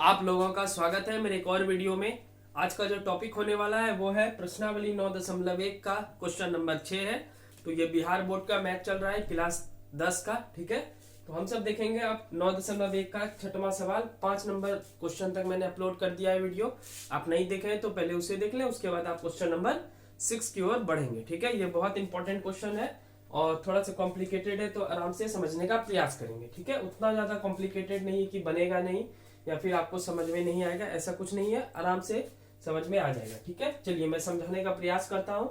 आप लोगों का स्वागत है मेरे एक और वीडियो में। आज का जो टॉपिक होने वाला है वो है प्रश्नावली 9.1 का क्वेश्चन नंबर 6 है। तो ये बिहार बोर्ड का मैथ चल रहा है क्लास 10 का, ठीक है। तो हम सब देखेंगे अब 9.1 का 6वां सवाल। 5 नंबर क्वेश्चन तक मैंने अपलोड कर दिया है वीडियो। आप नहीं देखे हैं तो पहले उसे देख लें, उसके बाद आप क्वेश्चन नंबर 6 की ओर बढ़ेंगे, ठीक है। ये बहुत इंपॉर्टेंट क्वेश्चन है और थोड़ा सा कॉम्प्लिकेटेड है, तो आराम से समझने का प्रयास करेंगे, ठीक है। उतना ज्यादा कॉम्प्लिकेटेड नहीं है कि बनेगा नहीं या फिर आपको समझ में नहीं आएगा, ऐसा कुछ नहीं है, आराम से समझ में आ जाएगा, ठीक है। चलिए मैं समझाने का प्रयास करता हूं।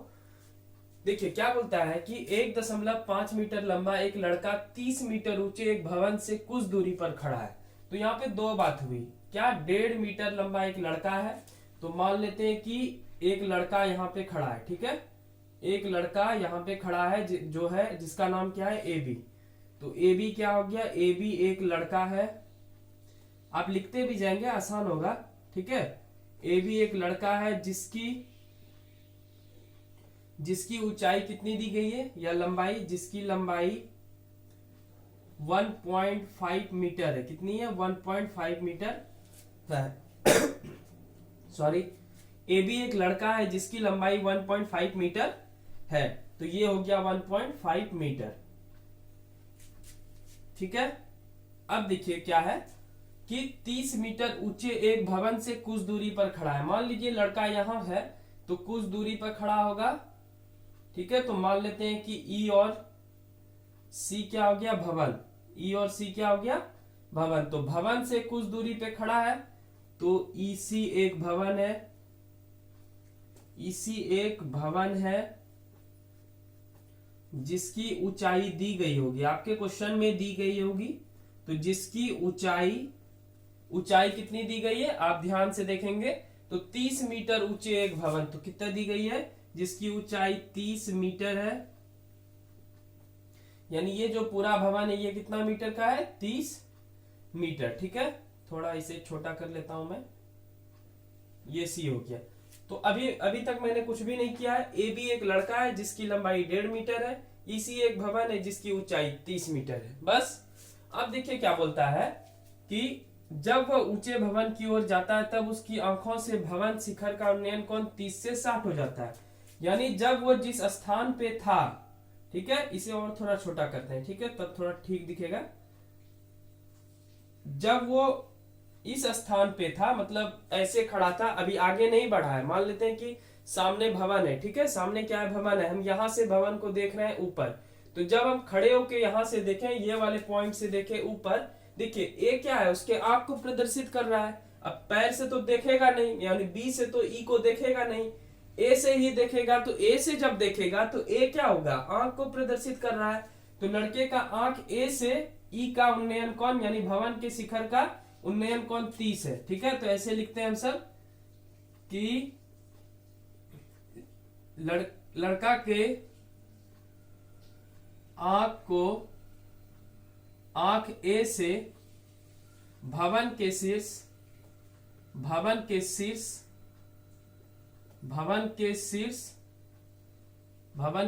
देखिए क्या बोलता है कि 1.5 मीटर लंबा एक लड़का 30 मीटर ऊंचे एक भवन से कुछ दूरी पर खड़ा है। तो यहाँ पे दो बात हुई, क्या 1.5 मीटर लंबा एक लड़का है, तो मान लेते हैं कि एक लड़का यहाँ पे खड़ा है, ठीक है। एक लड़का यहाँ पे खड़ा है जो है जिसका नाम क्या है, ए बी। तो ए बी क्या हो गया, ए बी एक लड़का है, आप लिखते भी जाएंगे आसान होगा, ठीक है। ए बी एक लड़का है जिसकी ऊंचाई कितनी दी गई है या लंबाई, जिसकी लंबाई 1.5 मीटर है। कितनी है, 1.5 मीटर है। सॉरी, ए बी एक लड़का है जिसकी लंबाई 1.5 मीटर है। तो ये हो गया 1.5 मीटर, ठीक है। अब देखिए क्या है कि 30 मीटर ऊंचे एक भवन से कुछ दूरी पर खड़ा है। मान लीजिए लड़का यहां है तो कुछ दूरी पर खड़ा होगा, ठीक है। तो मान लेते हैं कि ई और सी क्या हो गया, भवन। ई और सी क्या हो गया, भवन। तो भवन से कुछ दूरी पे खड़ा है तो ई सी एक भवन है, ईसी एक भवन है जिसकी ऊंचाई दी गई होगी, आपके क्वेश्चन में दी गई होगी। तो जिसकी ऊंचाई कितनी दी गई है, आप ध्यान से देखेंगे तो 30 मीटर ऊंचे एक भवन, तो कितना दी गई है, जिसकी ऊंचाई 30 मीटर है। यानी ये जो पूरा भवन है ये कितना मीटर का है, 30 मीटर, ठीक है। थोड़ा इसे छोटा कर लेता हूं मैं, ये सी हो गया। तो अभी तक मैंने कुछ भी नहीं किया है। ए बी एक लड़का है जिसकी लंबाई 1.5 मीटर है, ईसी एक भवन है जिसकी ऊंचाई 30 मीटर है, बस। अब देखिए क्या बोलता है कि जब वह ऊंचे भवन की ओर जाता है तब उसकी आंखों से भवन शिखर का उन्नयन कोण 30 से 60 हो जाता है। यानी जब वो जिस स्थान पे था, ठीक है, इसे और थोड़ा छोटा करते हैं, ठीक है, तब थोड़ा ठीक दिखेगा। जब वो इस स्थान पे था, मतलब ऐसे खड़ा था, अभी आगे नहीं बढ़ा है। मान लेते हैं कि सामने भवन है, ठीक है, सामने क्या है, भवन है। हम यहां से भवन को देख रहे हैं ऊपर। तो जब हम खड़े होके यहां से देखें, ये वाले पॉइंट से देखें ऊपर, देखिए ए क्या है, उसके आंख को प्रदर्शित कर रहा है। अब पैर से तो देखेगा नहीं, यानी बी से तो ई को देखेगा नहीं, ए से ही देखेगा। तो ए से जब देखेगा तो ए क्या होगा, आंख को प्रदर्शित कर रहा है। तो लड़के का आंख ए से ई का उन्नयन कोण यानी भवन के शिखर का उन्नयन कोण 30 है, ठीक है। तो ऐसे लिखते हैं हम सब कि लड़का के आंख ए से भवन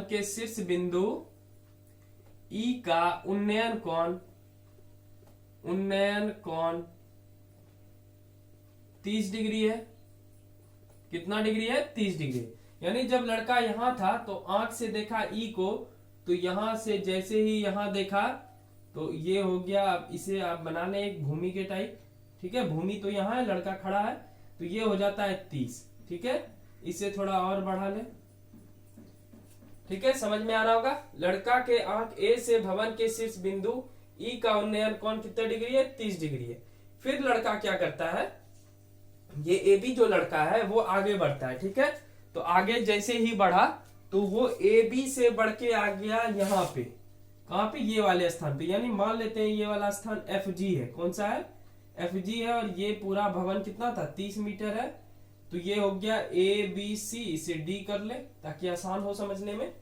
के शीर्ष बिंदु ई का उन्नयन कोण 30 डिग्री है। कितना डिग्री है, 30 डिग्री। यानी जब लड़का यहां था तो आंख से देखा ई को, तो यहां से जैसे ही यहां देखा तो ये हो गया। अब इसे आप बना लें एक भूमि के टाइप, ठीक है। भूमि तो यहां है, लड़का खड़ा है, तो ये हो जाता है 30, ठीक है। इसे थोड़ा और बढ़ा ले, ठीक है, समझ में आ रहा होगा। लड़का के आंख ए से भवन के शीर्ष बिंदु ई का उन्नयन कोण कितना डिग्री है, 30 डिग्री है। फिर लड़का क्या करता है, ये ए बी जो लड़का है वो आगे बढ़ता है, ठीक है। तो आगे जैसे ही बढ़ा तो वो ए बी से बढ़ के आ गया यहाँ पे, कहां पे, ये वाले स्थान पे। यानी मान लेते हैं ये वाला स्थान एफ जी है। कौन सा है, एफ जी है। और ये पूरा भवन कितना था, 30 मीटर है। तो ये हो गया ए बी सी, इसे डी कर ले ताकि आसान हो समझने में,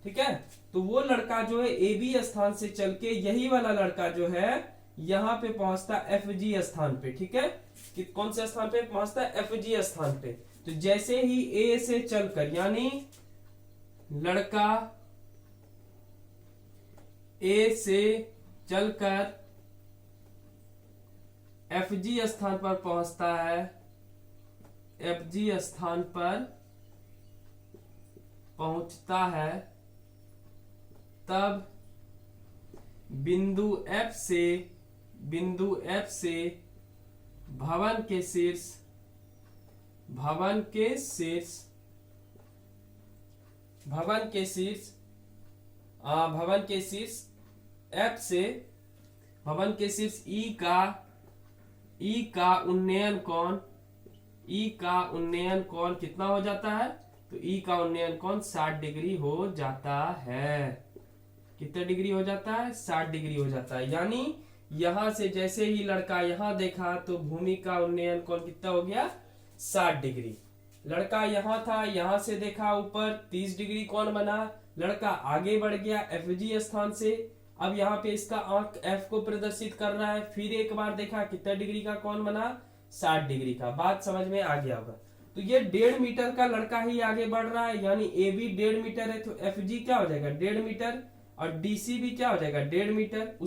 ठीक है। तो वो लड़का जो है ए बी स्थान से चल के, यही वाला लड़का जो है यहां पे पहुंचता एफ जी स्थान पे, ठीक है। कि कौन से स्थान पे पहुंचता है, एफ जी स्थान पे। तो जैसे ही ए से चलकर, यानी लड़का ए से चलकर एफ जी स्थान पर पहुंचता है, एफ जी स्थान पर पहुंचता है, तब बिंदु एफ से भवन के शीर्ष एफ से भवन के शीर्ष ई का उन्नयन कोण कितना हो जाता है? तो ई का उन्नयन कोण 60 डिग्री हो जाता है। कितना डिग्री हो जाता है? 60 डिग्री हो जाता है। यानी यहां से जैसे ही लड़का यहां देखा तो भूमि का उन्नयन कोण कितना हो गया? 60 डिग्री। लड़का यहां था, यहां से देखा ऊपर 30 डिग्री कोण बना। लड़का आगे बढ़ गया एफजी स्थान से, अब यहाँ पे इसका आंख एफ को प्रदर्शित कर रहा है। फिर एक बार देखा कितना डिग्री का कोण बना? 60 डिग्री का। बात समझ में आ गया होगा। तो ये 1.5 मीटर का लड़का ही आगे बढ़ रहा है, यानी ए बी 1.5 मीटर है, तो एफ जी क्या हो जाएगा? 1.5 मीटर, और डीसी भी क्या हो जाएगा? 1.5 मीटर।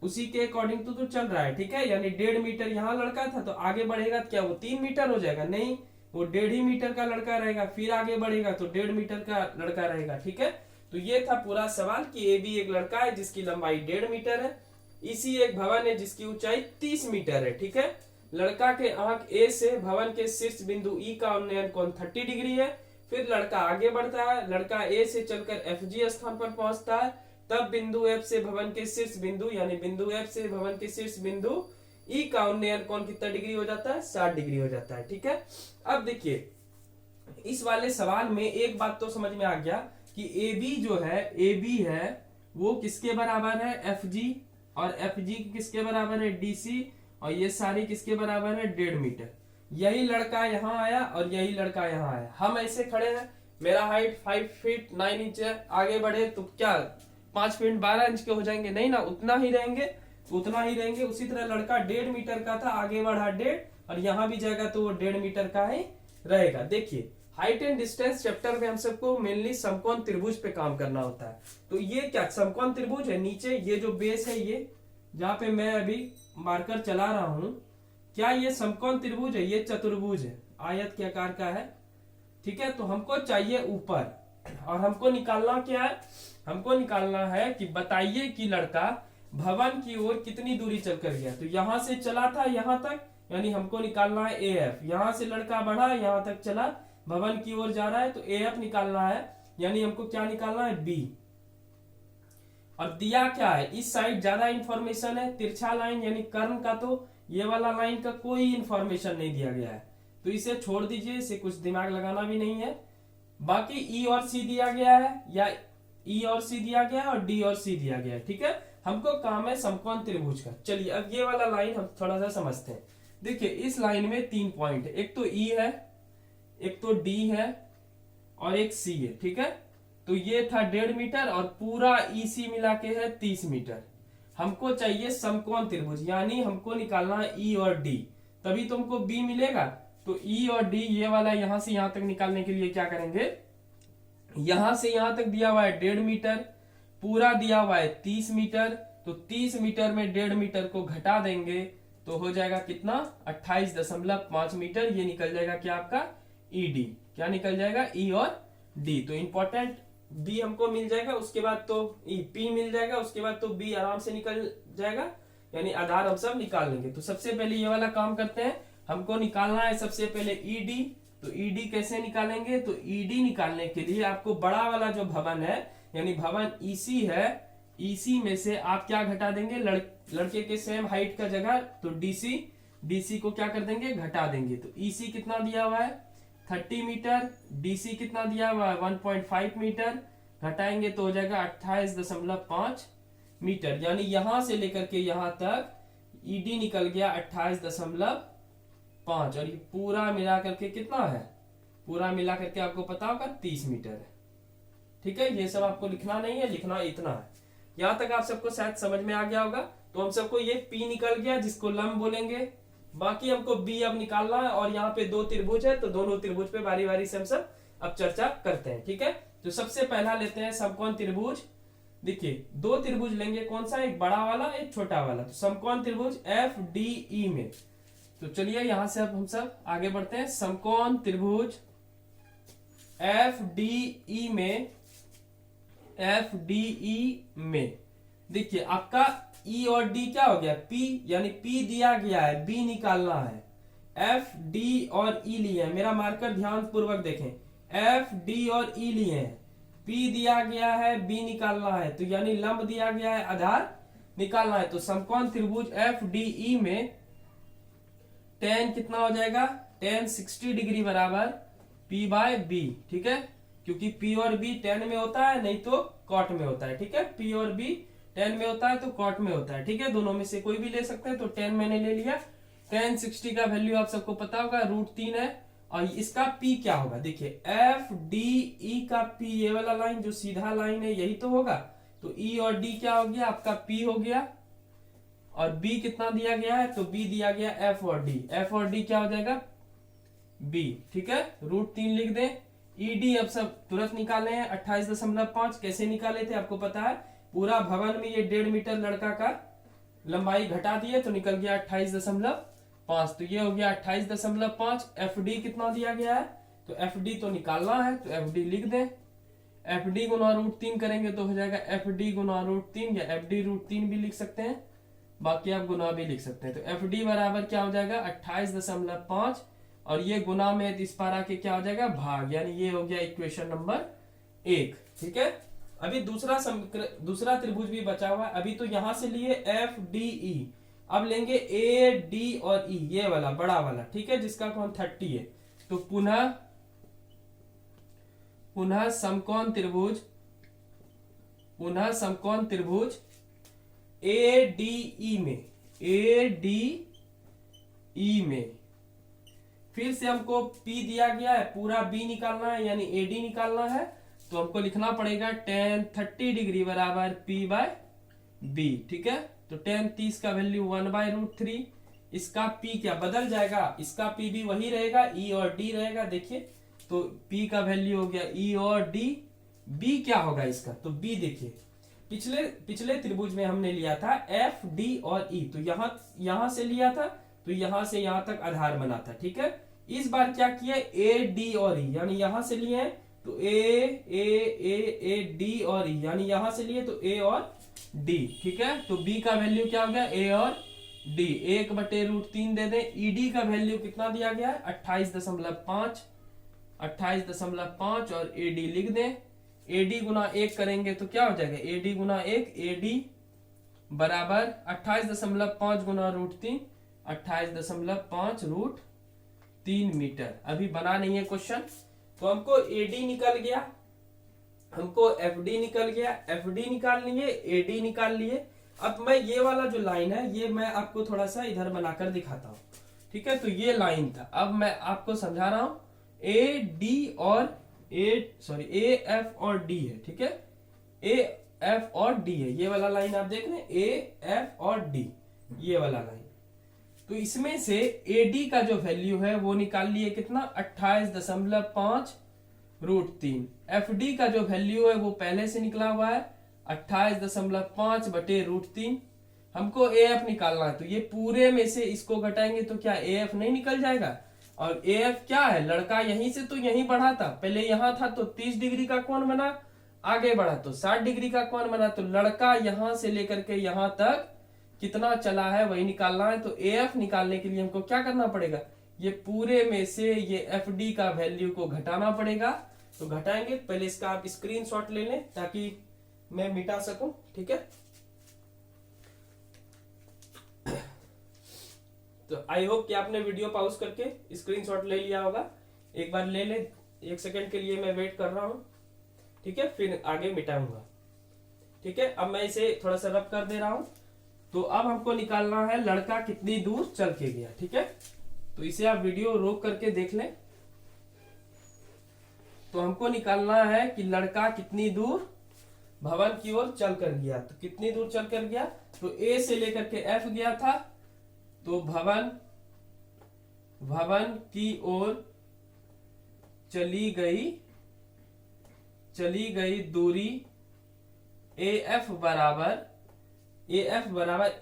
उसी के अकॉर्डिंग तो चल रहा है, ठीक है। यानी 1.5 मीटर यहाँ लड़का था, तो आगे बढ़ेगा तो क्या वो 3 मीटर हो जाएगा? नहीं, वो 1.5 मीटर का लड़का रहेगा। फिर आगे बढ़ेगा तो 1.5 मीटर का लड़का रहेगा, ठीक है। तो ये था पूरा सवाल कि ए बी एक लड़का है जिसकी लंबाई 1.5 मीटर है, इसी एक भवन है जिसकी ऊंचाई 30 मीटर है, ठीक है। लड़का के आंख ए से भवन के शीर्ष बिंदु ई का उन्नयन कोण 30 डिग्री है। फिर लड़का आगे बढ़ता है, लड़का ए से चलकर एफ जी स्थान पर पहुंचता है, तब बिंदु एफ से भवन के शीर्ष बिंदु यानी बिंदु एफ से भवन के शीर्ष बिंदु ई का उन्नयन कोण कितना डिग्री हो जाता है? 60 डिग्री हो जाता है, ठीक है। अब देखिए इस वाले सवाल में एक बात तो समझ में आ गया कि ए बी जो है, ए बी है वो किसके बराबर है? एफ जी, और एफ जी किसके बराबर है? डीसी, और ये सारी किसके बराबर है? 1.5 मीटर। यही लड़का यहाँ आया और यही लड़का यहाँ आया, हम ऐसे खड़े हैं, मेरा हाइट 5 फीट 9 इंच है, आगे बढ़े तो क्या 5 फीट 12 इंच के हो जाएंगे? नहीं ना, उतना ही रहेंगे। उसी तरह लड़का 1.5 मीटर का था, आगे बढ़ा 1.5, और यहाँ भी जाएगा तो वो 1.5 मीटर का ही रहेगा। देखिए हाइट एंड डिस्टेंस चैप्टर में हम सबको मेनली समकोण त्रिभुज पे काम करना होता है। तो ये क्या समकोण त्रिभुज है? नीचे ये जो बेस है, ये जहाँ पे मैं अभी मार्कर चला रहा हूं, क्या ये समकोण त्रिभुज है? ये चतुर्भुज है, आयत के आकार का है, ठीक है। तो हमको चाहिए ऊपर, और हमको निकालना क्या है? हमको निकालना है कि बताइए कि लड़का भवन की ओर कितनी दूरी चलकर गया। तो यहां से चला था यहां तक, यानी हमको निकालना है ए एफ। यहां से लड़का बढ़ा, यहां तक चला, भवन की ओर जा रहा है, तो ए एफ निकालना है, यानी हमको क्या निकालना है? बी। और दिया क्या है? इस साइड ज्यादा इंफॉर्मेशन है, तिरछा लाइन यानी कर्ण का, तो ये वाला लाइन का कोई इंफॉर्मेशन नहीं दिया गया है, तो इसे छोड़ दीजिए, इसे कुछ दिमाग लगाना भी नहीं है। बाकी ई और सी दिया गया है, या ई और सी दिया गया है और डी और सी दिया गया है, ठीक है। हमको काम है समकोण त्रिभुज का। चलिए अब ये वाला लाइन हम थोड़ा सा समझते हैं। देखिए इस लाइन में 3 पॉइंट है, एक तो ई है, एक तो डी है, और एक सी है, ठीक है। तो ये था 1.5 मीटर, और पूरा ईसी मिला के है 30 मीटर। हमको चाहिए समकोण त्रिभुज, यानी हमको निकालना है ई और डी, तभी तुमको बी मिलेगा। तो ई और डी ये वाला यहां से यहां तक निकालने के लिए क्या करेंगे? यहां से यहां तक दिया हुआ है 1.5 मीटर, पूरा दिया हुआ है 30 मीटर, तो 30 मीटर में 1.5 मीटर को घटा देंगे तो हो जाएगा कितना? 28.5 मीटर। ये निकल जाएगा क्या आपका? E D. क्या निकल जाएगा? ई और डी। तो इंपॉर्टेंट बी हमको मिल जाएगा, उसके बाद तो ई पी मिल जाएगा, उसके बाद तो बी आराम से निकल जाएगा, यानी आधार हम सब निकाल लेंगे। तो सबसे पहले ये वाला काम करते हैं, हमको निकालना है सबसे पहले ई डी। तो ई डी कैसे निकालेंगे? तो ई डी निकालने के लिए आपको बड़ा वाला जो भवन है, यानी भवन ईसी है, ईसी में से आप क्या घटा देंगे? लड़के के सेम हाइट का जगह, तो डीसी, डीसी को क्या कर देंगे? घटा देंगे। तो ईसी कितना दिया हुआ है? 30 मीटर, डीसी कितना दिया हुआ है? 1.5 मीटर, घटाएंगे तो हो जाएगा 28.5 मीटर। यानी यहां से लेकर के यहां तक ईडी निकल गया 28.5, और ये पूरा मिला करके कितना है? पूरा मिला करके आपको पता होगा 30 मीटर है, ठीक है। ये सब आपको लिखना नहीं है, लिखना इतना है। यहां तक आप सबको शायद समझ में आ गया होगा। तो हम सबको ये पी निकल गया, जिसको लंब बोलेंगे। बाकी हमको बी अब निकालना है, और यहाँ पे 2 त्रिभुज है, तो दोनों त्रिभुज पे बारी बारी से हम सब अब चर्चा करते हैं, ठीक है। तो सबसे पहला लेते हैं समकोण त्रिभुज। देखिए दो त्रिभुज लेंगे, कौन सा, एक बड़ा वाला एक छोटा वाला, तो समकोण त्रिभुज एफ डी ई में, तो चलिए यहां से अब हम सब आगे बढ़ते हैं। समकोण त्रिभुज एफ डी ई में, एफ डी ई में देखिए आपका ई और डी क्या हो गया, पी, यानी पी दिया गया है, बी निकालना है। एफ डी और ई लिए हैं, मेरा मार्कर ध्यान पूर्वक देखें, एफ डी और ई लिए हैं, पी दिया गया है, बी निकालना है, तो यानी लंब दिया गया है, आधार निकालना है। तो समकोण त्रिभुज एफ डी ई में tan कितना हो जाएगा, tan 60 डिग्री बराबर P बाय बी, ठीक है, क्योंकि P और B tan में होता है, नहीं तो cot में होता है, ठीक है, P और B tan में होता है तो cot में होता है, ठीक है, दोनों में से कोई भी ले सकते हैं, तो tan मैंने ले लिया। tan 60 का वैल्यू आप सबको पता होगा √3 है, और इसका P क्या होगा, देखिए एफ डी ई का P, ये वाला लाइन जो सीधा लाइन है यही तो होगा, तो E और D क्या हो गया आपका P हो गया, और B कितना दिया गया है, तो B दिया गया F और D, F और D क्या हो जाएगा B, ठीक है, √3 लिख दें। ED अब सब तुरंत निकाले हैं, 28.5 कैसे निकाले थे आपको पता है, पूरा भवन में ये 1.5 मीटर लड़का का लंबाई घटा दिए तो निकल गया 28.5, तो ये हो गया 28.5। FD कितना दिया गया है, तो FD तो निकालना है, तो FD लिख दें, FD गुना √3 करेंगे तो हो जाएगा FD गुना √3, या FD √3 भी लिख सकते हैं, बाकी आप गुना भी लिख सकते हैं। तो FD बराबर क्या हो जाएगा 28.5, और ये गुना में इस पारा के क्या हो जाएगा भाग, यानी ये हो गया इक्वेशन नंबर 1, ठीक है। अभी दूसरा त्रिभुज भी बचा हुआ है, अभी तो यहां से लिए एफ डी ई, अब लेंगे ए डी और ई, ये वाला बड़ा वाला, ठीक है, जिसका कोण 30 है। तो पुनः समकोण त्रिभुज ए डी ई में फिर से हमको P दिया गया है, पूरा B निकालना है, यानी AD निकालना है, तो हमको लिखना पड़ेगा tan 30 डिग्री बराबर P बाय B, ठीक है। तो tan 30 का वैल्यू 1/√3, इसका P क्या बदल जाएगा, इसका P भी वही रहेगा, E और D रहेगा, देखिए तो P का वैल्यू हो गया E और D, B क्या होगा इसका, तो B देखिए पिछले त्रिभुज में हमने लिया था F D और E, तो यहां से लिया था, तो यहां से यहां तक आधार बना था, ठीक है। इस बार क्या किया, A D और E, यानी यहां से लिए हैं तो A D और E, यानी यहां से लिए तो A और D, ठीक है। तो B का वैल्यू क्या हो गया A और D, 1/√3 दे दें। ED का वैल्यू कितना दिया गया है 28.5, और AD लिख दें। AD गुना 1 करेंगे तो क्या हो जाएगा, AD गुना 1, AD बराबर 28.5 गुना √3, 28.5 √3 मीटर। अभी बना नहीं है क्वेश्चन, तो हमको AD निकल गया, हमको FD निकल गया, FD निकाल लिए, AD निकाल लिए। अब मैं ये वाला जो लाइन है ये मैं आपको थोड़ा सा इधर बनाकर दिखाता हूँ, ठीक है। तो ये लाइन था, अब मैं आपको समझा रहा हूँ AF और D है, ठीक है, AF और D है, ये वाला लाइन आप देख रहे हैं AF और D, ये वाला लाइन। तो इसमें से AD का जो वैल्यू है वो निकाल लिए कितना 28.5 √3, FD का जो वैल्यू है वो पहले से निकला हुआ है 28.5/√3। हमको AF निकालना है, तो ये पूरे में से इसको घटाएंगे तो क्या AF नहीं निकल जाएगा, और AF क्या है, लड़का यहीं से तो यहीं बढ़ा था, पहले यहां था तो 30 डिग्री का कोण बना, आगे बढ़ा तो 60 डिग्री का कोण बना, तो लड़का यहां से लेकर के यहां तक कितना चला है वही निकालना है। तो AF निकालने के लिए हमको क्या करना पड़ेगा, ये पूरे में से ये FD का वैल्यू को घटाना पड़ेगा। तो घटाएंगे, पहले इसका आप स्क्रीनशॉट ले लें ताकि मैं मिटा सकूं, ठीक है। तो आई होप कि आपने वीडियो पॉज करके स्क्रीनशॉट ले लिया होगा, एक बार ले ले, 1 सेकंड के लिए मैं वेट कर रहा हूं, ठीक है, फिर आगे मिटाऊंगा, ठीक है। अब मैं इसे थोड़ा सा रब कर दे रहा हूं। तो अब हमको निकालना है लड़का कितनी दूर चल के गया, ठीक है। तो इसे आप वीडियो रोक करके देख लें। तो हमको निकालना है कि लड़का कितनी दूर भवन की ओर चल कर गया, तो कितनी दूर चल कर गया, तो A से लेकर के F गया था, तो भवन की ओर चली गई दूरी AF बराबर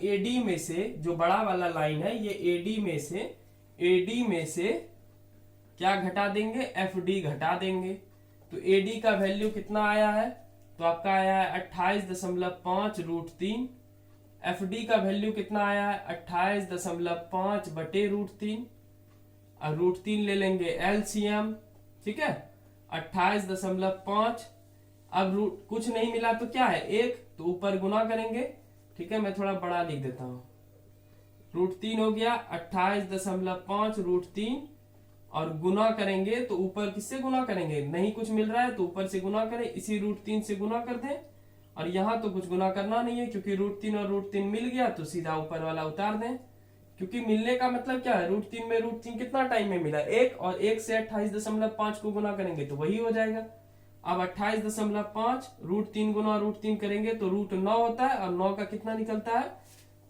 AD में से, जो बड़ा वाला लाइन है ये AD में से क्या घटा देंगे, FD घटा देंगे। तो AD का वैल्यू कितना आया है, तो आपका आया है 28.5√3। FD का वैल्यू कितना आया है 28.5/√3। और √3 ले लेंगे LCM, ठीक है, 28.5। अब कुछ नहीं मिला तो क्या है 1, तो ऊपर गुना करेंगे, ठीक है, मैं थोड़ा बड़ा लिख देता हूं। √3 हो गया 28.5√3 और गुना करेंगे तो ऊपर किससे गुना करेंगे, नहीं कुछ मिल रहा है तो ऊपर से गुना करें, इसी √3 से गुना कर दें। और यहाँ तो कुछ गुना करना नहीं है क्योंकि √3 और √3 मिल गया तो सीधा ऊपर वाला उतार दें, क्योंकि मिलने का मतलब क्या है, √3 में √3 कितना टाइम में मिला 1, और 1 से 28.5 को गुना करेंगे तो वही हो जाएगा। अब 28.5 √3 गुना √3 करेंगे तो √9 होता है, और 9 का कितना निकलता है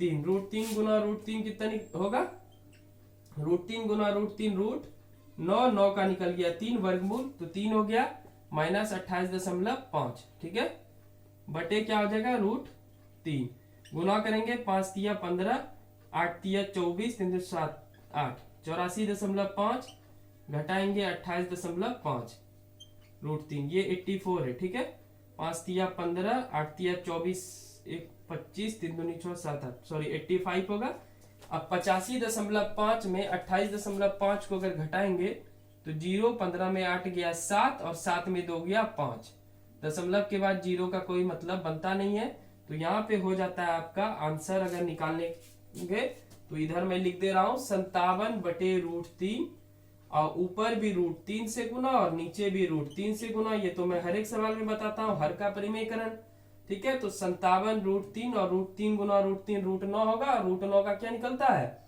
3। √3 गुना √3 कितना होगा, √3 गुना √3 √9, 9 का निकल गया 3 वर्गमूल, तो 3 हो गया -28.5, ठीक है, बटे क्या हो जाएगा √3। गुना करेंगे 5 तिया 15, 8 तिया 24, 3 7 8, 84.5 घटाएंगे 28.5 √3, ये 84 है, ठीक है। 5 तिया 15, 8 तिया 24, 1 25, 3 दूनी 6 7 8, सॉरी 85 होगा। अब 85.5 में 28.5 को अगर घटाएंगे तो 0, 15 में 8 गया 7, और 7 में 2 गया 5। दशमलव के बाद 0 का कोई मतलब बनता नहीं है, तो यहाँ पे हो जाता है आपका आंसर। अगर निकालने तो इधर मैं लिख दे रहा हूं 57/√3, और ऊपर भी √3 से गुना और नीचे भी √3 से गुना। ये तो मैं हर एक सवाल में बताता हूँ, हर का परिमेयकरण, ठीक है। तो 57√3 और √3 गुना √3 √9 होगा, और √9 का क्या निकलता है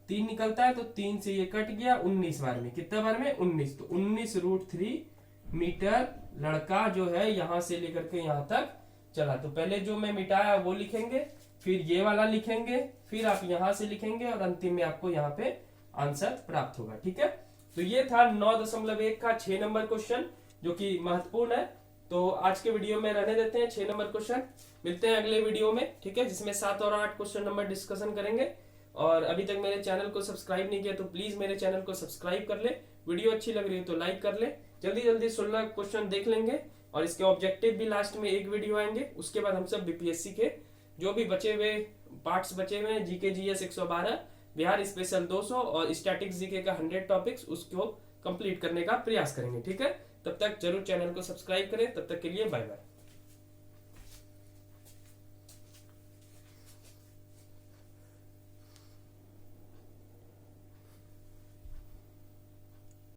3 निकलता है, तो 3 से ये कट गया 19 बार में, कितने बार में 19, तो 19√3 मीटर लड़का जो है यहाँ से लेकर के यहाँ तक चला। तो पहले जो मैं मिटाया वो लिखेंगे, फिर ये वाला लिखेंगे, फिर आप यहाँ से लिखेंगे, और अंतिम में आपको यहाँ पे आंसर प्राप्त होगा, ठीक है। तो ये था 9.1 का 6 नंबर क्वेश्चन, जो कि महत्वपूर्ण है। तो आज के वीडियो में रहने देते हैं 6 नंबर क्वेश्चन, मिलते हैं अगले वीडियो में, ठीक है, जिसमें 7 और 8 क्वेश्चन नंबर डिस्कशन करेंगे। और अभी तक मेरे चैनल को सब्सक्राइब नहीं किया तो प्लीज मेरे चैनल को सब्सक्राइब कर ले, वीडियो अच्छी लग रही है तो लाइक कर ले। जल्दी 16 क्वेश्चन देख लेंगे, और इसके ऑब्जेक्टिव भी लास्ट में एक वीडियो आएंगे। उसके बाद हम सब बीपीएससी के जो भी बचे हुए पार्ट्स बचे हुए हैं, जीके जीएस 112, बिहार स्पेशल 200 और स्टैटिक्स जीके का 100 टॉपिक्स, उसको कंप्लीट करने का प्रयास करेंगे, ठीक है। तब तक जरूर चैनल को सब्सक्राइब करें, तब तक के लिए बाय बाय।